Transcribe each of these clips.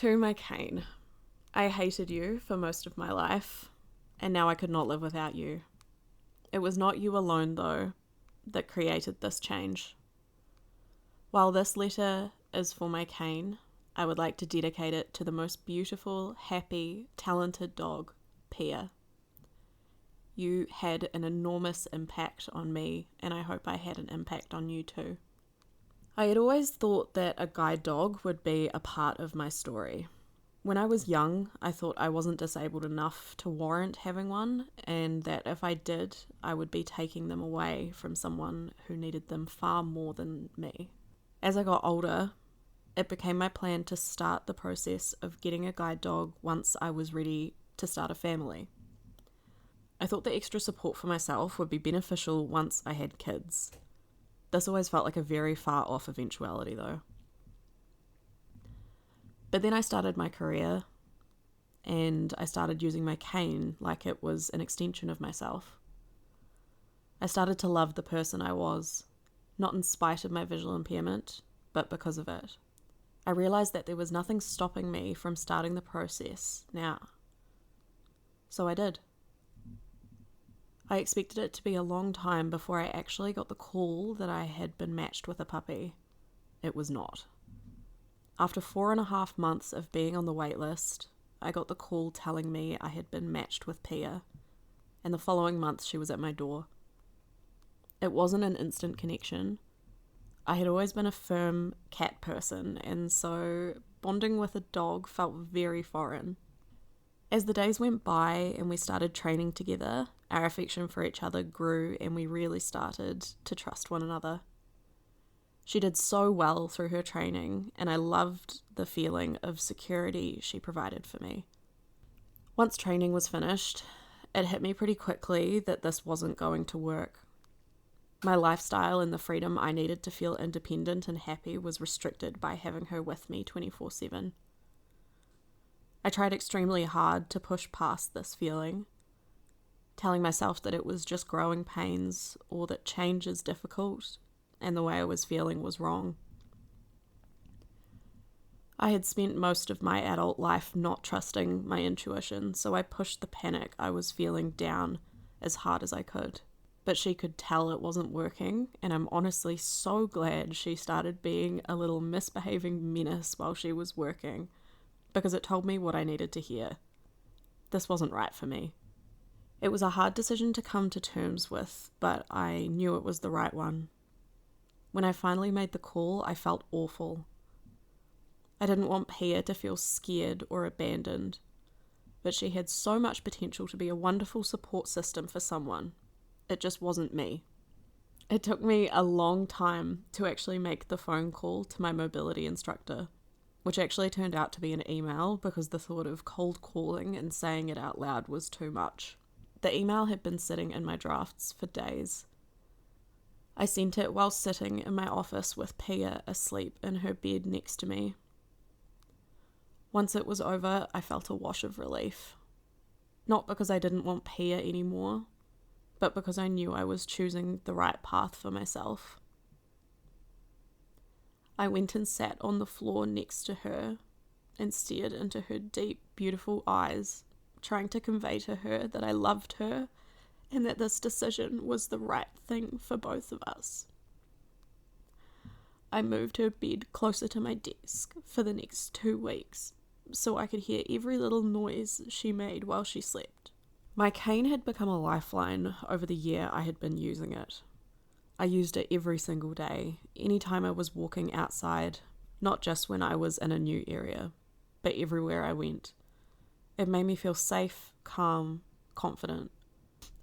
To my cane. I hated you for most of my life, and now I could not live without you. It was not you alone, though, that created this change. While this letter is for my cane, I would like to dedicate it to the most beautiful, happy, talented dog, Pia. You had an enormous impact on me, and I hope I had an impact on you too. I had always thought that a guide dog would be a part of my story. When I was young, I thought I wasn't disabled enough to warrant having one, and that if I did, I would be taking them away from someone who needed them far more than me. As I got older, it became my plan to start the process of getting a guide dog once I was ready to start a family. I thought the extra support for myself would be beneficial once I had kids. This always felt like a very far off eventuality though. But then I started my career and I started using my cane like it was an extension of myself. I started to love the person I was, not in spite of my visual impairment, but because of it. I realized that there was nothing stopping me from starting the process now. So I did. I expected it to be a long time before I actually got the call that I had been matched with a puppy. It was not. After 4.5 months of being on the wait list, I got the call telling me I had been matched with Pia, and the following month she was at my door. It wasn't an instant connection. I had always been a firm cat person, and so bonding with a dog felt very foreign. As the days went by and we started training together, our affection for each other grew and we really started to trust one another. She did so well through her training, and I loved the feeling of security she provided for me. Once training was finished, it hit me pretty quickly that this wasn't going to work. My lifestyle and the freedom I needed to feel independent and happy was restricted by having her with me 24/7. I tried extremely hard to push past this feeling, telling myself that it was just growing pains or that change is difficult and the way I was feeling was wrong. I had spent most of my adult life not trusting my intuition, so I pushed the panic I was feeling down as hard as I could. But she could tell it wasn't working, and I'm honestly so glad she started being a little misbehaving menace while she was working, because it told me what I needed to hear. This wasn't right for me. It was a hard decision to come to terms with, but I knew it was the right one. When I finally made the call, I felt awful. I didn't want Pia to feel scared or abandoned, but she had so much potential to be a wonderful support system for someone. It just wasn't me. It took me a long time to actually make the phone call to my mobility instructor, which actually turned out to be an email because the thought of cold calling and saying it out loud was too much. The email had been sitting in my drafts for days. I sent it while sitting in my office with Pia asleep in her bed next to me. Once it was over, I felt a wash of relief. Not because I didn't want Pia anymore, but because I knew I was choosing the right path for myself. I went and sat on the floor next to her and stared into her deep, beautiful eyes, trying to convey to her that I loved her and that this decision was the right thing for both of us. I moved her bed closer to my desk for the next 2 weeks so I could hear every little noise she made while she slept. My cane had become a lifeline over the year I had been using it. I used it every single day, anytime I was walking outside, not just when I was in a new area, but everywhere I went. It made me feel safe, calm, confident.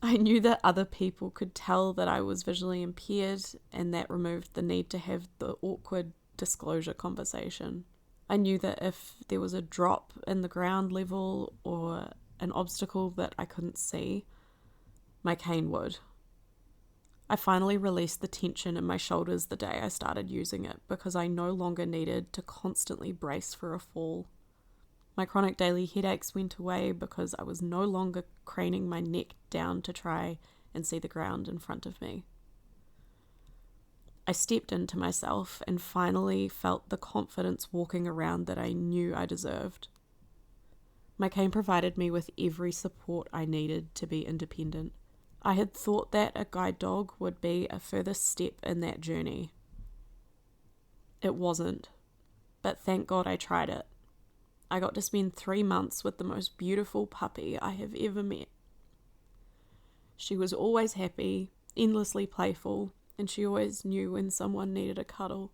I knew that other people could tell that I was visually impaired, and that removed the need to have the awkward disclosure conversation. I knew that if there was a drop in the ground level or an obstacle that I couldn't see, my cane would. I finally released the tension in my shoulders the day I started using it because I no longer needed to constantly brace for a fall. My chronic daily headaches went away because I was no longer craning my neck down to try and see the ground in front of me. I stepped into myself and finally felt the confidence walking around that I knew I deserved. My cane provided me with every support I needed to be independent. I had thought that a guide dog would be a further step in that journey. It wasn't, but thank God I tried it. I got to spend 3 months with the most beautiful puppy I have ever met. She was always happy, endlessly playful, and she always knew when someone needed a cuddle.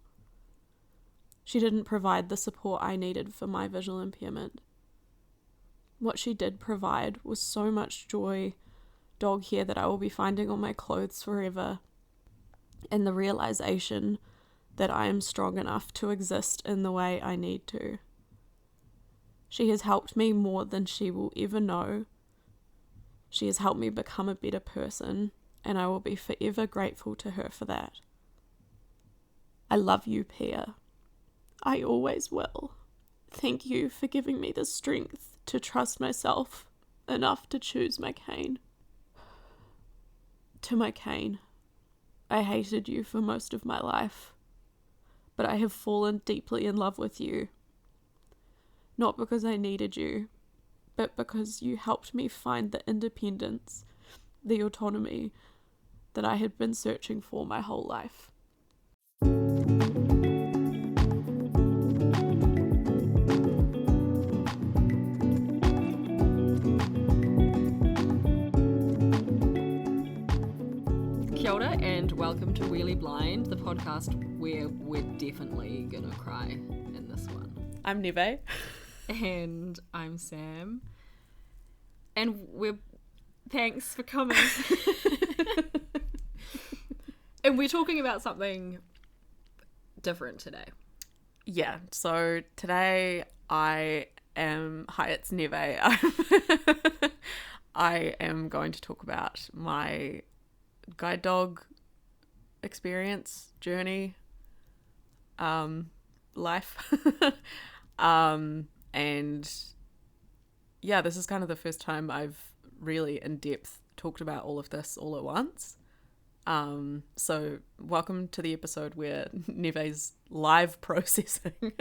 She didn't provide the support I needed for my visual impairment. What she did provide was so much joy, dog hair that I will be finding on my clothes forever, and the realization that I am strong enough to exist in the way I need to. She has helped me more than she will ever know. She has helped me become a better person, and I will be forever grateful to her for that. I love you, Pia. I always will. Thank you for giving me the strength to trust myself enough to choose my cane. To my cane, I hated you for most of my life, but I have fallen deeply in love with you. Not because I needed you, but because you helped me find the independence, the autonomy that I had been searching for my whole life. Kia ora and welcome to Wheelie Blind, the podcast where we're definitely gonna cry in this one. I'm Nevé. And I'm Sam. And thanks for coming. And we're talking about something different today. Yeah, so today hi, it's Nevé. I am going to talk about my guide dog experience, journey, life. And yeah, this is kind of the first time I've really in depth talked about all of this all at once. So welcome to the episode where Neve's live processing.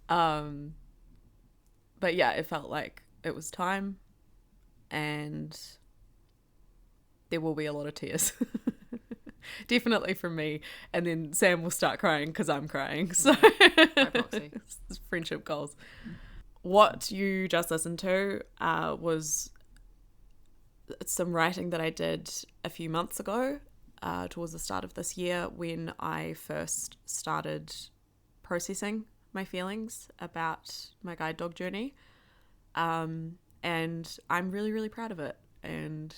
But yeah, it felt like it was time, and there will be a lot of tears. Definitely from me, and then Sam will start crying because I'm crying. So By proxy. It's friendship goals. What you just listened to was some writing that I did a few months ago, towards the start of this year, when I first started processing my feelings about my guide dog journey. And I'm really, really proud of it. And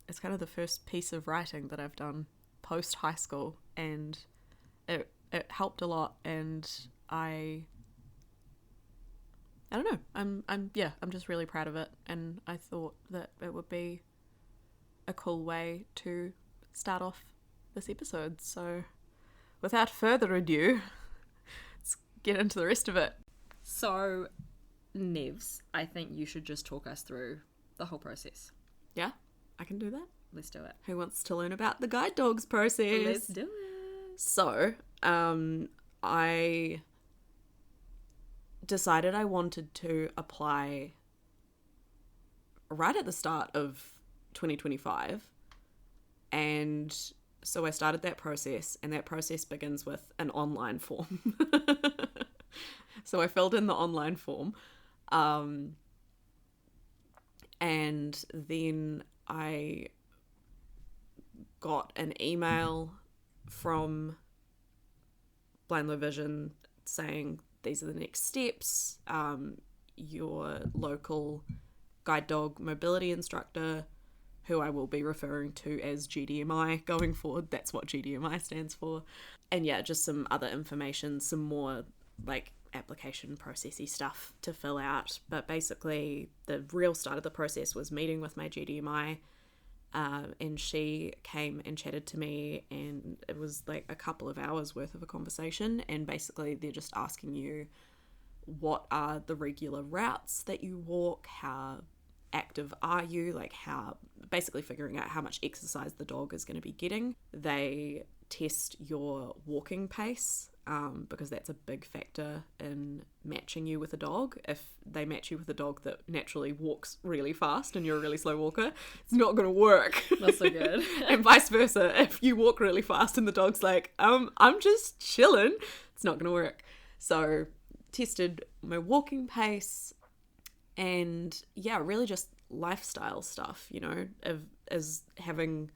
it's kind of the first piece of writing that I've done post high school, and it helped a lot. And I don't know. I'm just really proud of it, and I thought that it would be a cool way to start off this episode. So, without further ado, let's get into the rest of it. So, Nevs, I think you should just talk us through the whole process. Yeah, I can do that. Let's do it. Who wants to learn about the guide dogs process? Let's do it. So, I decided I wanted to apply right at the start of 2025, and so I started that process, and that process begins with an online form. So I filled in the online form, and then I got an email from Blind Low Vision saying these are the next steps. Your local guide dog mobility instructor, who I will be referring to as GDMI going forward, that's what GDMI stands for, and yeah, just some other information, some more like application processy stuff to fill out. But basically the real start of the process was meeting with my GDMI, and she came and chatted to me, and it was like a couple of hours worth of a conversation, and basically they're just asking you what are the regular routes that you walk, how active are you, like how, basically figuring out how much exercise the dog is going to be getting. They test your walking pace, because that's a big factor in matching you with a dog. If they match you with a dog that naturally walks really fast and you're a really slow walker, it's not going to work. Not so good. And vice versa. If you walk really fast and the dog's like, I'm just chilling, it's not going to work. So tested my walking pace and really just lifestyle stuff, as having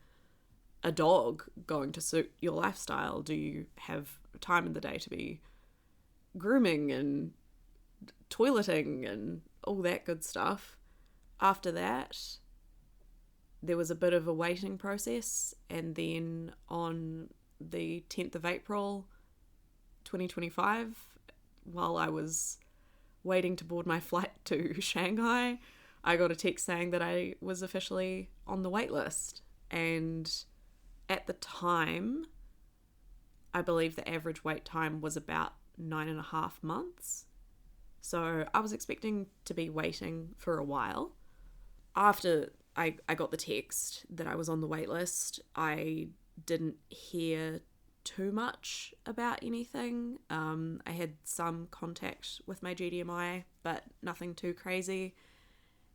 a dog going to suit your lifestyle. Do you have time in the day to be grooming and toileting and all that good stuff? After that, there was a bit of a waiting process, and then on the 10th of April 2025, while I was waiting to board my flight to Shanghai, I got a text saying that I was officially on the wait list. And at the time, I believe the average wait time was about 9.5 months. So I was expecting to be waiting for a while. After I got the text that I was on the wait list, I didn't hear too much about anything. I had some contact with my GDMI, but nothing too crazy.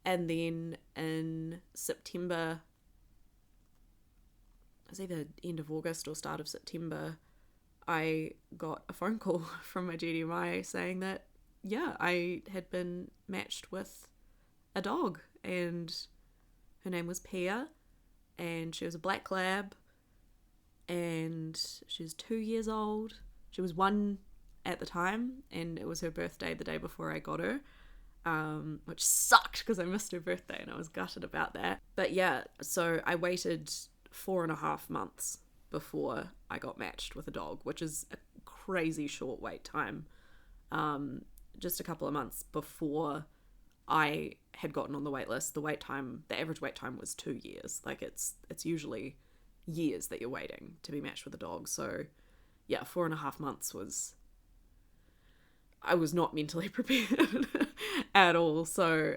And then in September, it was either end of August or start of September, I got a phone call from my GDMI saying that, I had been matched with a dog, and her name was Pia, and she was a black lab, and she was 2 years old. She was 1 at the time, and it was her birthday the day before I got her, which sucked because I missed her birthday and I was gutted about that. But so I waited 4.5 months before I got matched with a dog, which is a crazy short wait time. Just a couple of months before I had gotten on the wait list, the average wait time was 2 years. Like it's usually years that you're waiting to be matched with a dog. So 4.5 months I was not mentally prepared at all. So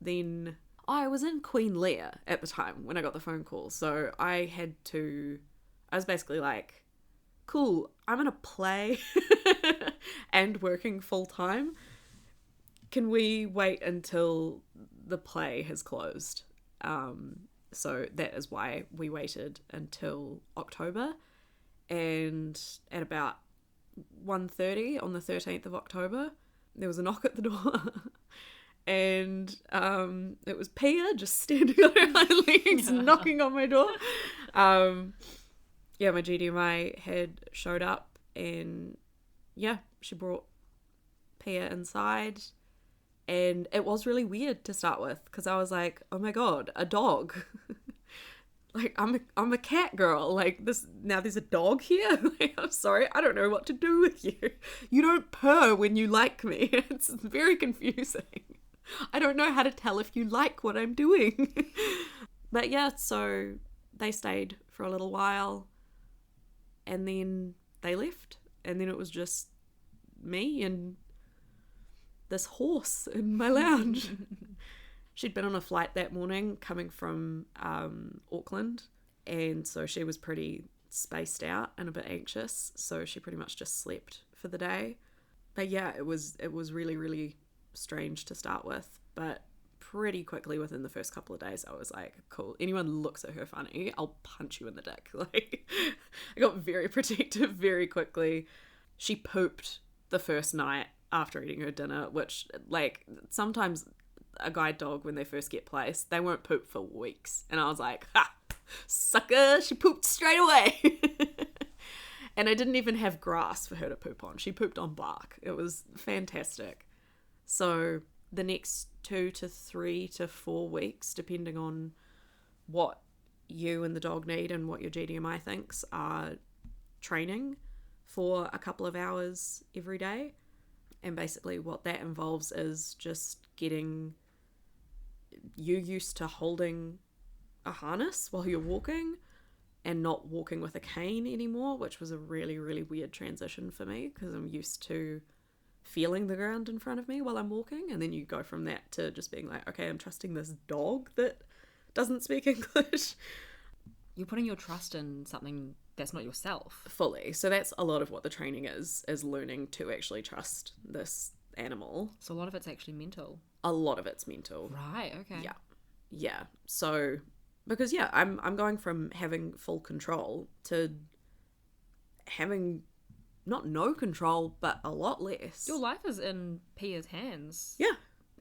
then I was in Queen Lear at the time when I got the phone call. So I was basically like, cool, I'm in a play and working full time. Can we wait until the play has closed? So that is why we waited until October. And at about 1:30 on the 13th of October, there was a knock at the door. And it was Pia just standing on her hind legs knocking on my door. My GDMI had showed up, and she brought Pia inside. And it was really weird to start with, because I was like, oh my god, a dog. Like, I'm a cat girl. Like, now there's a dog here? Like, I'm sorry, I don't know what to do with you. You don't purr when you like me. It's very confusing. I don't know how to tell if you like what I'm doing. But so they stayed for a little while, and then they left. And then it was just me and this horse in my lounge. She'd been on a flight that morning coming from Auckland, and so she was pretty spaced out and a bit anxious, so she pretty much just slept for the day. But it was really, really strange to start with, but pretty quickly within the first couple of days I was like, cool, anyone looks at her funny, I'll punch you in the dick. Like, I got very protective very quickly. She pooped the first night after eating her dinner, which, like, sometimes a guide dog, when they first get placed, they won't poop for weeks. And I was like, ha, sucker, she pooped straight away. And I didn't even have grass for her to poop on. She pooped on bark. It was fantastic. So the next 2 to 3 to 4 weeks, depending on what you and the dog need and what your GDMI thinks, are training for a couple of hours every day. And basically what that involves is just getting you used to holding a harness while you're walking and not walking with a cane anymore, which was a really, really weird transition for me, because I'm used to feeling the ground in front of me while I'm walking. And then you go from that to just being like, okay, I'm trusting this dog that doesn't speak English. you're putting your trust in something that's not yourself. Fully. So that's a lot of what the training is learning to actually trust this animal. So a lot of it's actually mental. A lot of it's mental. Right, okay. Yeah. So, because I'm going from having full control to having not no control, but a lot less. Your life is in Pia's hands. Yeah.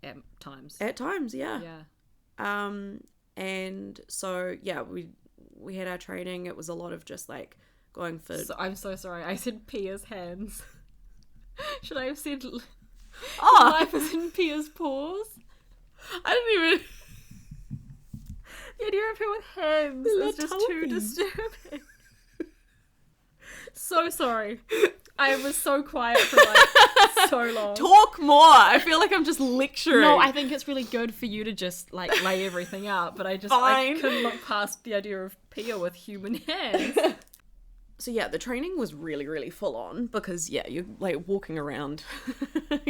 At times. At times, yeah. Yeah. And so, yeah, we had our training. It was a lot of just like going for... So, I'm so sorry. I said Pia's hands. Should I have said life is in Pia's paws? I didn't even... The idea of her with hands is just too disturbing. So sorry. I was so quiet for like so long. Talk more. I feel like I'm just lecturing. No, I think it's really good for you to just like lay everything out, but I couldn't look past the idea of Pia with human hands. So yeah, the training was really, really full on because you're like walking around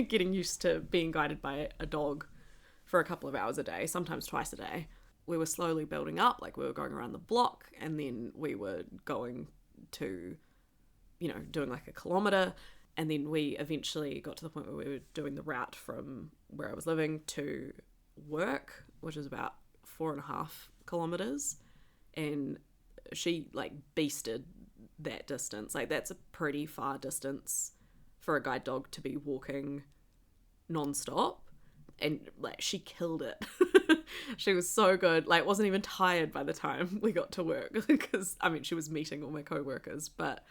getting used to being guided by a dog for a couple of hours a day, sometimes twice a day. We were slowly building up, like we were going around the block and then we were going to, doing like a kilometre, and then we eventually got to the point where we were doing the route from where I was living to work, which is about 4.5 kilometres, and she like beasted that distance. Like that's a pretty far distance for a guide dog to be walking non-stop, and like she killed it. She was so good, like wasn't even tired by the time we got to work because she was meeting all my co-workers, but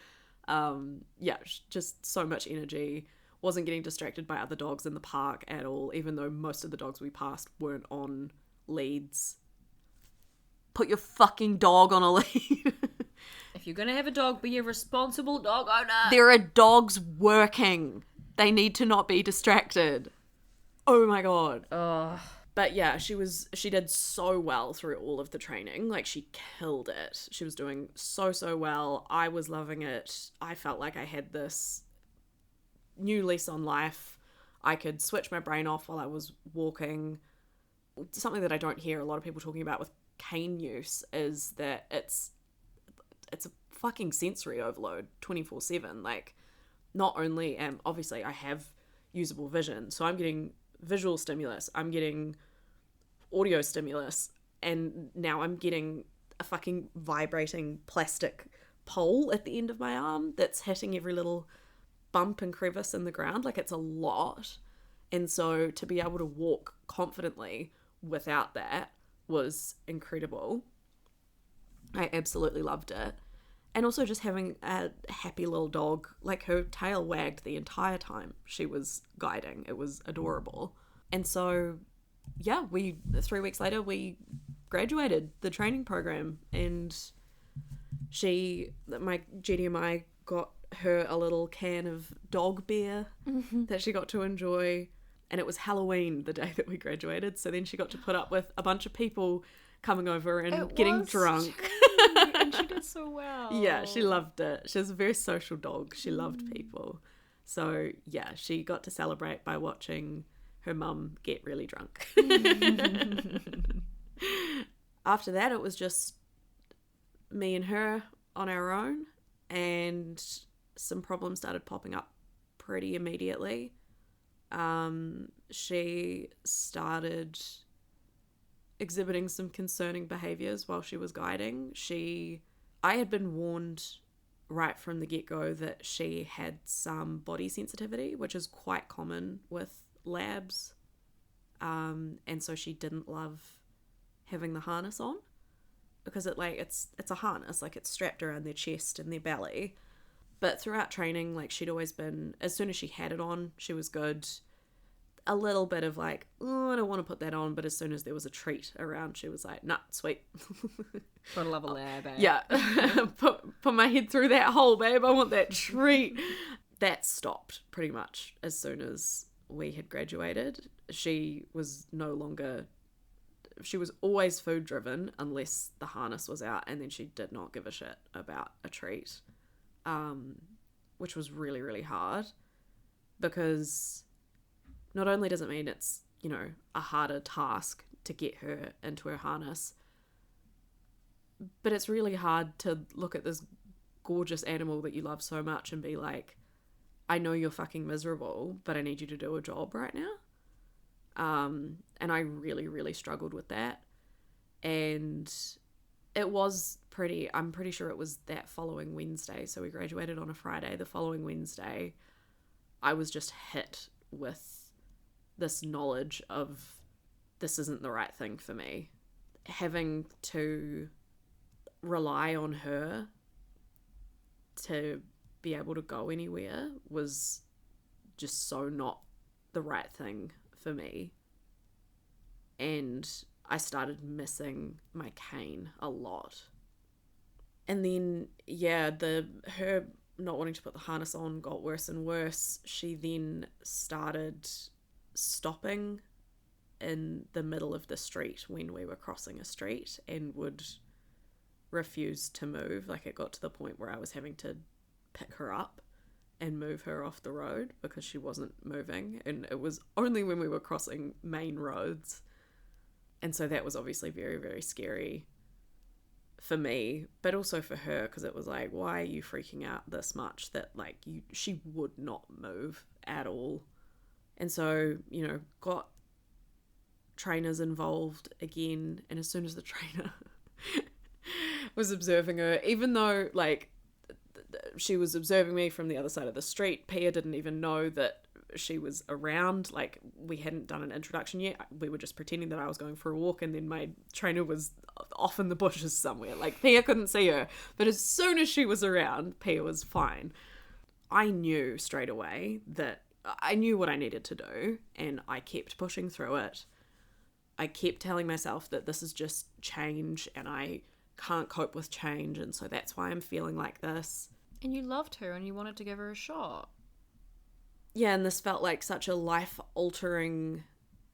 just so much energy. Wasn't getting distracted by other dogs in the park at all, even though most of the dogs we passed weren't on leads. Put your fucking dog on a lead. If you're gonna have a dog, be a responsible dog owner. There are dogs working. They need to not be distracted. Oh my god. Ugh. But yeah, she did so well through all of the training. Like, she killed it. She was doing so well. I was loving it. I felt like I had this new lease on life. I could switch my brain off while I was walking. Something that I don't hear a lot of people talking about with cane use is that it's a fucking sensory overload 24/7. Like, not only obviously I have usable vision, so I'm getting visual stimulus, I'm getting audio stimulus, and now I'm getting a fucking vibrating plastic pole at the end of my arm that's hitting every little bump and crevice in the ground. Like, it's a lot. And so to be able to walk confidently without that was incredible. I absolutely loved it. And also just having a happy little dog, like her tail wagged the entire time she was guiding. It was adorable. And so, 3 weeks later, we graduated the training program, and my GDMI got her a little can of dog beer that she got to enjoy. And it was Halloween the day that we graduated. So then she got to put up with a bunch of people coming over and getting drunk. And she did so well. Yeah, she loved it. She was a very social dog. She loved people. So yeah, she got to celebrate by watching her mum get really drunk. After that, it was just me and her on our own, and some problems started popping up pretty immediately. She started exhibiting some concerning behaviors while she was guiding. I had been warned right from the get-go that she had some body sensitivity, which is quite common with labs. And so she didn't love having the harness on, because it's a harness, like it's strapped around their chest and their belly. But throughout training, like, she'd always been, as soon as she had it on, she was good. A little bit of like, oh, I don't want to put that on, but as soon as there was a treat around, she was like, nah, sweet. Gotta love a lab, eh? Yeah. put my head through that hole, babe. I want that treat. That stopped pretty much as soon as we had graduated. She was always food driven unless the harness was out, and then she did not give a shit about a treat, which was really, really hard, because not only does it mean it's, a harder task to get her into her harness, But it's really hard to look at this gorgeous animal that you love so much and be like, I know you're fucking miserable, but I need you to do a job right now. And I really, really struggled with that. And it was I'm pretty sure it was that following Wednesday. So we graduated on a Friday. The following Wednesday, I was just hit with this knowledge of this isn't the right thing for me. Having to rely on her to be able to go anywhere was just so not the right thing for me. And I started missing my cane a lot. And then, yeah, her not wanting to put the harness on got worse and worse. She then started stopping in the middle of the street when we were crossing a street and would refuse to move. Like, it got to the point where I was having to pick her up and move her off the road because she wasn't moving. And it was only when we were crossing main roads. And so that was obviously very, very scary for me, but also for her, because it was like, why are you freaking out this much that like she would not move at all? And so, you know, got trainers involved again. And as soon as the trainer was observing her, even though like she was observing me from the other side of the street, Pia didn't even know that she was around. Like, we hadn't done an introduction yet. We were just pretending that I was going for a walk, and then my trainer was off in the bushes somewhere. Like, Pia couldn't see her, but as soon as she was around, Pia was fine. I knew straight away that I knew what I needed to do, and I kept pushing through it. I kept telling myself that this is just change and I can't cope with change, and so that's why I'm feeling like this. And you loved her and you wanted to give her a shot. Yeah, and this felt like such a life-altering,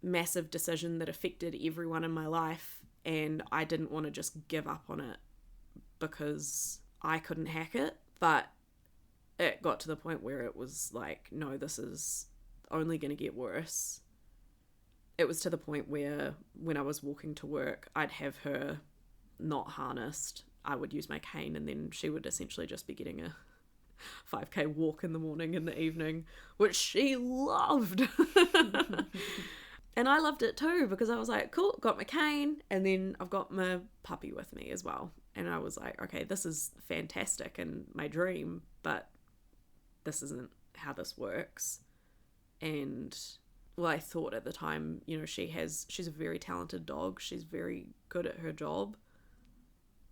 massive decision that affected everyone in my life, and I didn't want to just give up on it because I couldn't hack it. But it got to the point where it was like, no, this is only going to get worse. It was to the point where when I was walking to work, I'd have her not harnessed. I would use my cane, and then she would essentially just be getting a 5k walk in the morning and the evening, which she loved. And I loved it too, because I was like, cool, got my cane, and then I've got my puppy with me as well. And I was like, okay, this is fantastic and my dream, but this isn't how this works. And well, I thought at the time, you know, she's a very talented dog. She's very good at her job.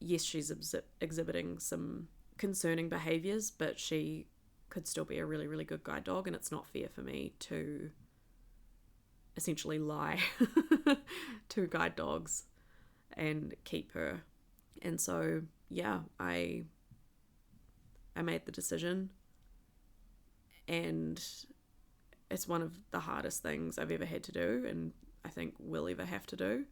Yes, she's exhibiting some concerning behaviors, but she could still be a really, really good guide dog, and it's not fair for me to essentially lie to guide dogs and keep her. And so, yeah, I made the decision, and it's one of the hardest things I've ever had to do, and I think will ever have to do.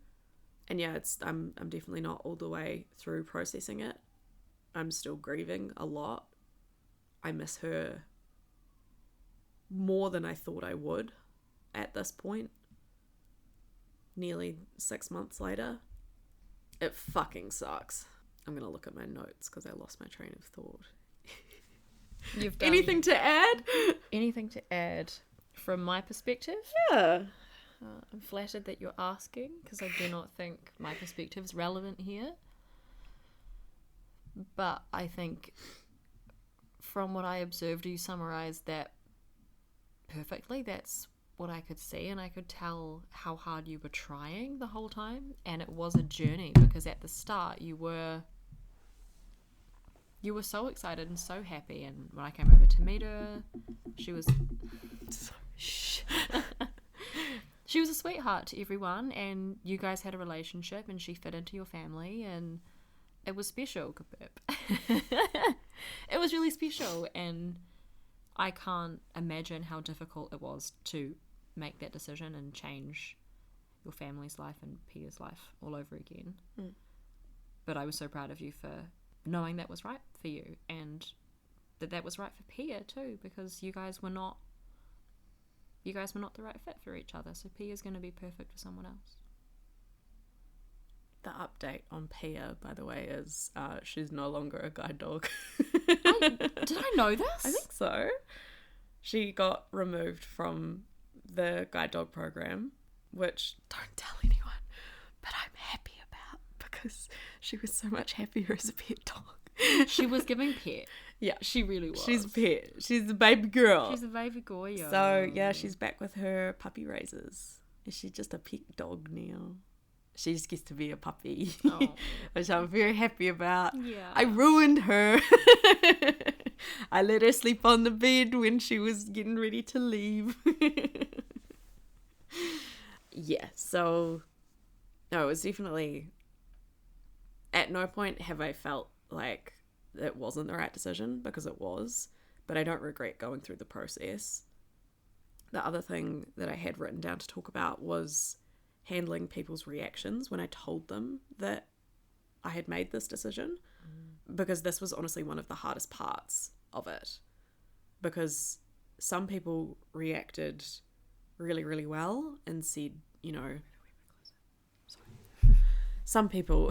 And yeah, I'm definitely not all the way through processing it. I'm still grieving a lot. I miss her more than I thought I would at this point. Nearly 6 months later. It fucking sucks. I'm going to look at my notes because I lost my train of thought. You've done Anything to add? anything to add from my perspective? Yeah. I'm flattered that you're asking, because I do not think my perspective is relevant here. But I think from what I observed, you summarised that perfectly. That's what I could see, and I could tell how hard you were trying the whole time. And it was a journey, because at the start you were so excited and so happy, and when I came over to meet her, she was she was a sweetheart to everyone, and you guys had a relationship, and she fit into your family, and it was special. It was really special, and I can't imagine how difficult it was to make that decision and change your family's life and Pia's life all over again. But I was so proud of you for knowing that was right for you, and that was right for Pia too, because you guys were not the right fit for each other. So Pia's going to be perfect for someone else. The update on Pia, by the way, is she's no longer a guide dog. Did I know this? I think so. She got removed from the guide dog program, which don't tell anyone, but I'm happy about because she was so much happier as a pet dog. She was giving pet. Yeah. She really was. She's a pet. She's a baby girl. She's a baby Goya. So, yeah, she's back with her puppy raisers. She's just a pet dog now. She just gets to be a puppy, Oh. which I'm very happy about. Yeah. I ruined her. I let her sleep on the bed when she was getting ready to leave. Yeah, so no, it was definitely, at no point have I felt like it wasn't the right decision, because it was, but I don't regret going through the process. The other thing that I had written down to talk about was handling people's reactions when I told them that I had made this decision, because this was honestly one of the hardest parts of it, because some people reacted really, really well and said, you know, some people,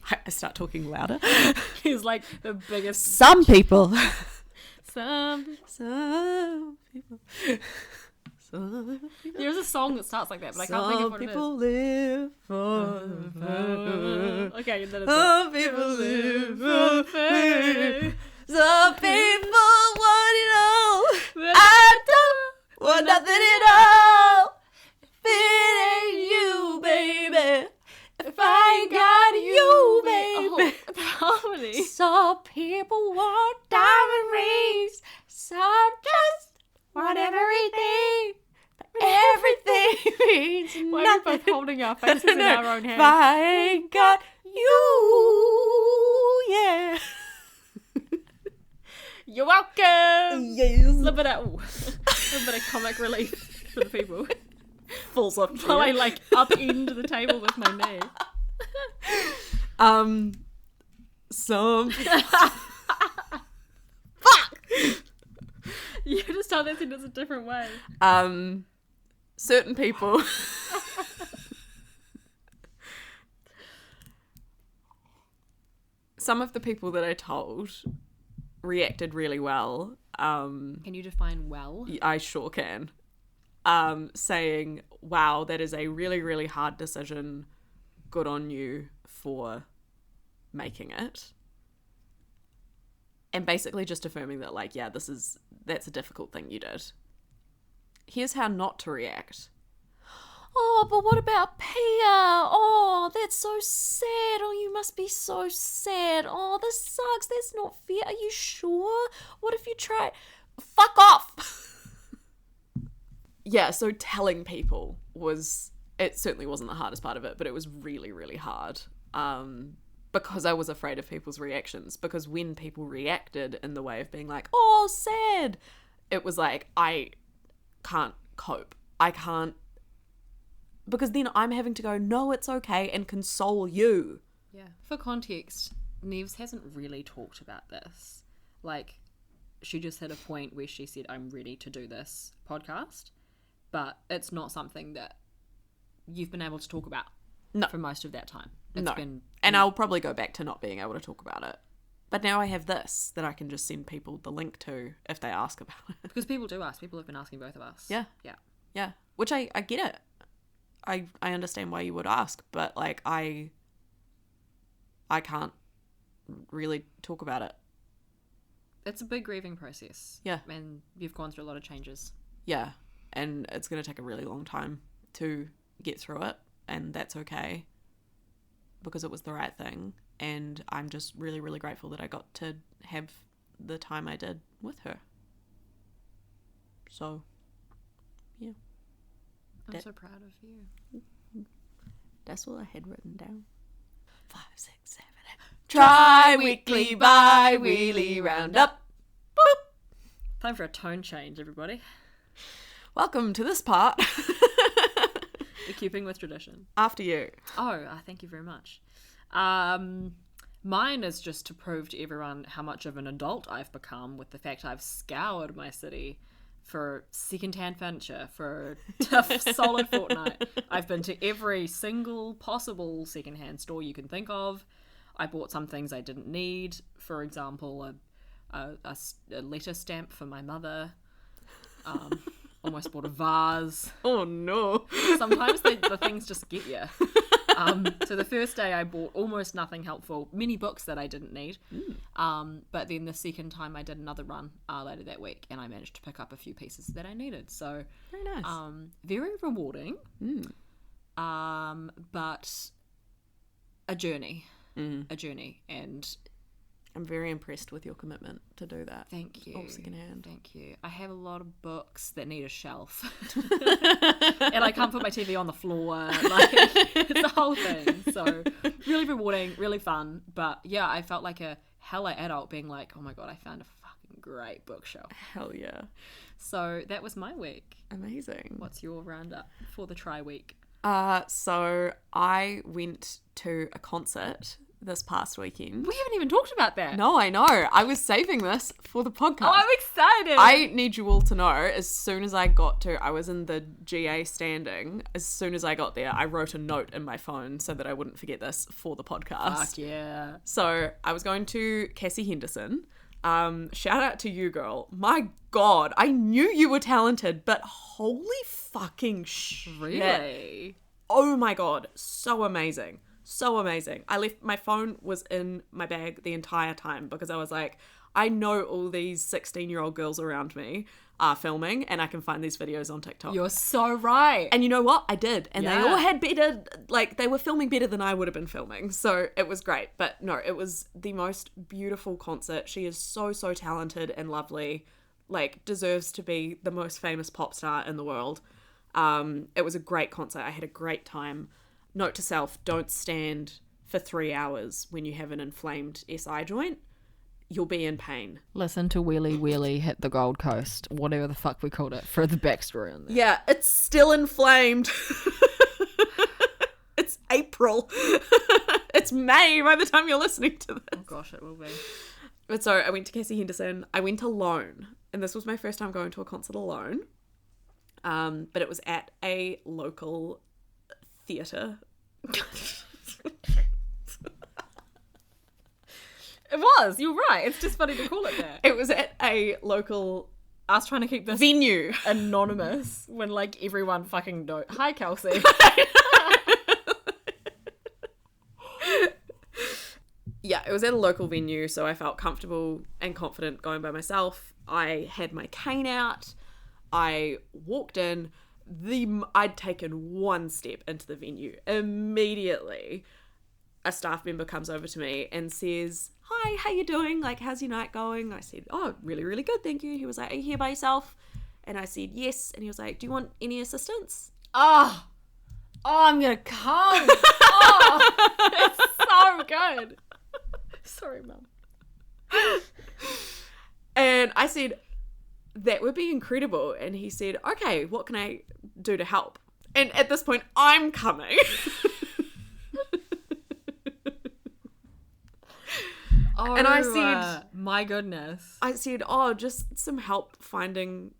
I start talking louder. He's like the biggest. Some people. Some people. Some people. There's a song that starts like that, but I can't think of what it is. Some people live for Okay, then it's some people live for fame. Some people want it all. I don't want nothing at all. If it ain't you, baby. If I ain't got you, baby. Oh, the harmony. Some people want diamond rings. Some just want everything. But everything means Why are we nothing. both holding our faces in our own If hands? I ain't got you, yeah. You're welcome. Yes. A little bit of comic relief for the people. Falls off. While I like upend the table with my knee. Some. You just tell that sentence a different way. Certain people. Some of the people that I told reacted really well. Can you define well? I sure can. Saying, wow, that is a really, really hard decision. Good on you for making it. And basically just affirming that, like, yeah, that's a difficult thing you did. Here's how not to react. Oh, but what about Pia? Oh, that's so sad. Oh, you must be so sad. Oh, this sucks. That's not fair. Are you sure? What if you try? Fuck off. Yeah, so telling people it certainly wasn't the hardest part of it, but it was really, really hard. Because I was afraid of people's reactions. Because when people reacted in the way of being like, oh, sad, it was like, I can't cope. I can't. Because then I'm having to go, no, it's okay, and console you. Yeah. For context, Neves hasn't really talked about this. Like, she just hit a point where she said, I'm ready to do this podcast. But it's not something that you've been able to talk about for most of that time. It's been... And I'll probably go back to not being able to talk about it. But now I have this that I can just send people the link to if they ask about it. Because people do ask. People have been asking both of us. Yeah. Yeah. Yeah. Which I get it. I understand why you would ask, but like I can't really talk about it. It's a big grieving process. Yeah. And you've gone through a lot of changes. Yeah. And it's going to take a really long time to get through it, and that's okay because it was the right thing, and I'm just really, really grateful that I got to have the time I did with her. So, yeah. I'm so proud of you. That's what I had written down. 5, 6, 7, 8. Tri-weekly, bi-weekly roundup. Boop. Time for a tone change, everybody. Welcome to this part. We're keeping with tradition. After you. Oh, thank you very much. Mine is just to prove to everyone how much of an adult I've become with the fact I've scoured my city for second-hand furniture for a solid fortnight. I've been to every single possible second-hand store you can think of. I bought some things I didn't need. For example, a letter stamp for my mother. Almost bought a vase. Oh no. Sometimes the things just get you. So the first day I bought almost nothing helpful, many books that I didn't need. But then the second time I did another run later that week, and I managed to pick up a few pieces that I needed. So Very nice. very rewarding. But a journey. A journey. And I'm very impressed with your commitment to do that. thank you. All secondhand. Thank you. I have a lot of books that need a shelf. And I can't put my TV on the floor. Like, it's the whole thing. So really rewarding, really fun. But yeah, I felt like a hella adult being like, oh my God, I found a fucking great bookshelf. Hell yeah. So that was my week. Amazing. What's your roundup for the try week? So I went to a concert this past weekend. We haven't even talked about that. No, I know. I was saving this for the podcast. Oh, I'm excited. I need you all to know, as soon as I was in the GA standing, as soon as I got there, I wrote a note in my phone so that I wouldn't forget this for the podcast. Fuck yeah. So I was going to Cassie Henderson. Shout out to you, girl. My God, I knew you were talented, but holy fucking shit. Really? Oh my God, so amazing. So amazing. My phone was in my bag the entire time because I was like, I know all these 16-year-old girls around me are filming and I can find these videos on TikTok. You're so right. And you know what? I did. And they Yeah. all had better, like, they were filming better than I would have been filming. So it was great. But no, it was the most beautiful concert. She is so, so talented and lovely. Like, deserves to be the most famous pop star in the world. It was a great concert. I had a great time. Note to self, don't stand for 3 hours when you have an inflamed SI joint. You'll be in pain. Listen to Wheelie Wheelie hit the Gold Coast, whatever the fuck we called it, for the backstory on that. Yeah, it's still inflamed. It's April. It's May by the time you're listening to this. Oh gosh, it will be. But so I went to Cassie Henderson. I went alone. And this was my first time going to a concert alone. But it was at a local theatre. It was, you're right. It's just funny to call it that. It was at a local I was trying to keep this venue. anonymous when like everyone fucking knows. Hi, Kelsey. Yeah, it was at a local venue, so I felt comfortable and confident going by myself. I had my cane out. I walked in. I'd taken one step into the venue. Immediately, a staff member comes over to me and says, "Hi, how you doing? Like, how's your night going?" I said, "Oh, really, really good, thank you." He was like, "Are you here by yourself?" And I said, "Yes." And he was like, "Do you want any assistance?" Oh, I'm gonna come. Oh, it's so good. Sorry, Mum. And I said, "That would be incredible." And he said, "Okay, what can I do to help?" And at this point, I'm coming. Oh, and I said, my goodness. I said, "Oh, just some help finding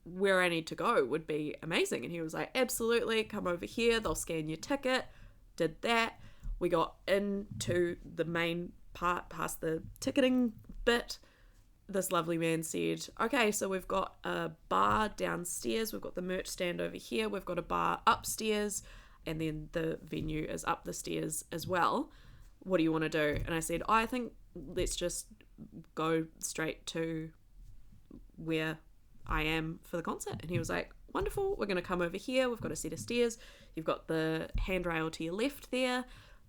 where I need to go would be amazing." And he was like, "Absolutely, come over here. They'll scan your ticket." Did that. We got into the main part, past the ticketing bit. This lovely man said, "Okay, so we've got a bar downstairs. We've got the merch stand over here. We've got a bar upstairs. And then the venue is up the stairs as well. What do you want to do?" And I said, "I think let's just go straight to where I am for the concert." And he was like, "Wonderful. We're going to come over here. We've got a set of stairs. You've got the handrail to your left there."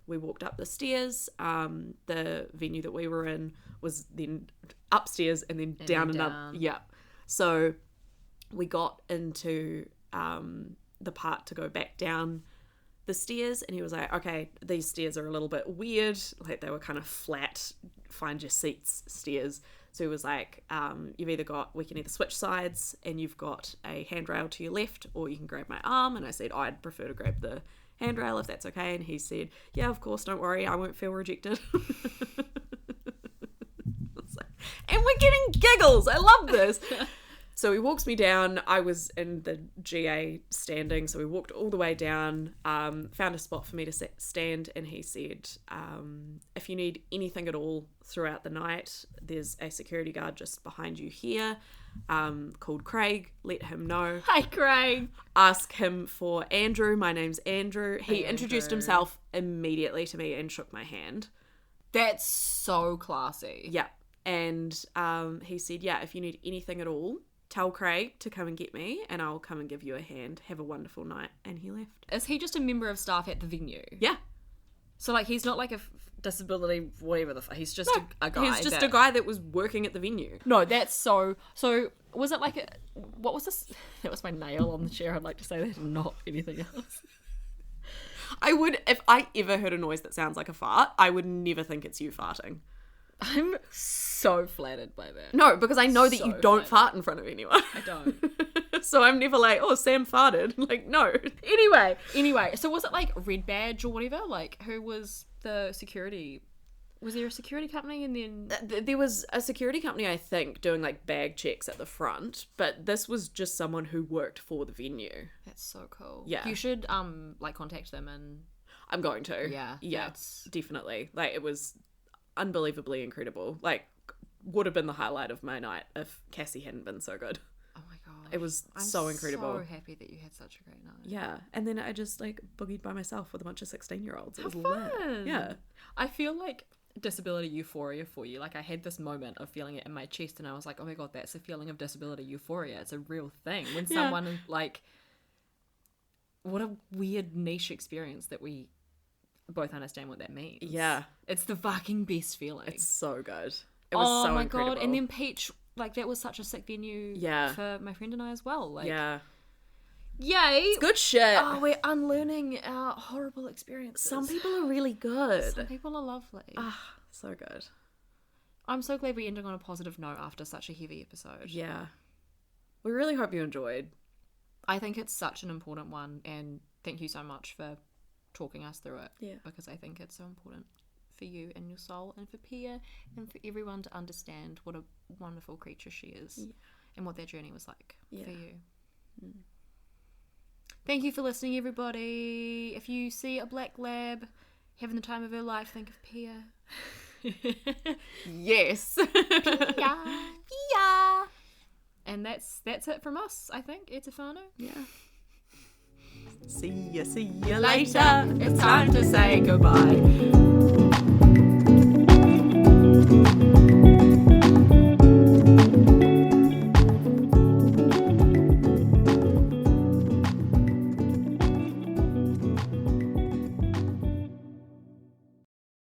We walked up the stairs. The venue that we were in was then upstairs and then down another. Yeah. So we got into the part to go back down the stairs, and he was like, "Okay, these stairs are a little bit weird." Like, they were kind of flat, find your seats stairs. So he was like, we can either switch sides, and you've got a handrail to your left, or you can grab my arm. And I said, "I'd prefer to grab the handrail if that's okay." And he said, "Yeah, of course, don't worry, I won't feel rejected." And we're getting giggles. I love this. So he walks me down. I was in the GA standing, so we walked all the way down, found a spot for me to stand, and he said, if you need anything at all throughout the night, there's a security guard just behind you here, called Craig. Let him know. Hi, Craig. Ask him for Andrew. My name's Andrew. He introduced himself immediately to me and shook my hand. That's so classy. Yeah. And he said, yeah, if you need anything at all, tell Craig to come and get me and I'll come and give you a hand. Have a wonderful night. And he left. Is he just a member of staff at the venue? Yeah. So, like, he's not like a disability, whatever he's just a guy. He's just a guy that was working at the venue. No, that's so... So, was it like a... What was this? That was my nail on the chair. I'd like to say that, not anything else. I would, if I ever heard a noise that sounds like a fart, I would never think it's you farting. I'm so flattered by that. No, because I know that you don't fart in front of anyone. I don't. So I'm never like, oh, Sam farted. Like, no. Anyway, so was it like Red Badge or whatever? Like, who was the security? Was there a security company and then... There was a security company, I think, doing like bag checks at the front, but this was just someone who worked for the venue. That's so cool. Yeah. You should, like, contact them and... I'm going to. Yeah. Yeah, definitely. Like, it was unbelievably incredible. Like, would have been the highlight of my night if Cassie hadn't been so good. Oh my god. It was so incredible. I'm so happy that you had such a great night. Yeah. And then I just, like, boogied by myself with a bunch of 16-year-olds. It was fun. lit. Yeah. I feel like disability euphoria for you. Like, I had this moment of feeling it in my chest and I was like, oh my god, that's a feeling of disability euphoria. It's a real thing. When someone, like... What a weird niche experience that we both understand what that means. Yeah. It's the fucking best feeling. It's so good. It was so incredible. God. And then Peach, like, that was such a sick venue for my friend and I as well. Like, yeah. Yay. It's good shit. Oh, we're unlearning our horrible experiences. Some people are really good. Some people are lovely. So good. I'm so glad we're ending on a positive note after such a heavy episode. Yeah. We really hope you enjoyed. I think it's such an important one, and thank you so much for talking us through it. Yeah. Because I think it's so important for you and your soul and for Pia and for everyone to understand what a wonderful creature she is and what their journey was like for you. Thank you for listening, everybody. If you see a black lab having the time of her life, think of Pia. Yes. Pia. Pia. And that's it from us, I think. Etafano. Yeah. See you later. It's time to say goodbye.